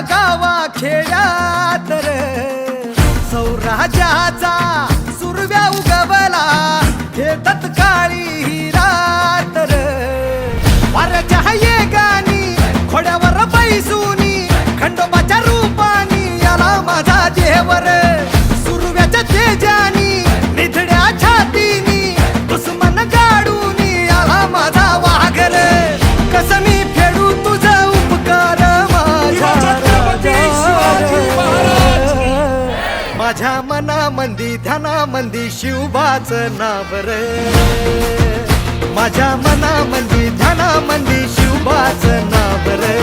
गावा खेड्यात रे सौराजाचा सुरव्या उगवला हे तत्काळी ही रात रे वाऱ्याच्या येगानी खोड्यावर बैसूनी खंडोबाच्या रूपानी आला माझा देवर सुरव्याच्या तेजानी निधड्या छातीनी दुश्मन गाडूनी आला माझा वाघर कस मी फेडू तुझा उपकार माझ्या मनामंदी ध्यानामंदी शिवबाचं नाव रे माझ्या मनामंदी ध्यानामंदी शिवबाचं नाव रे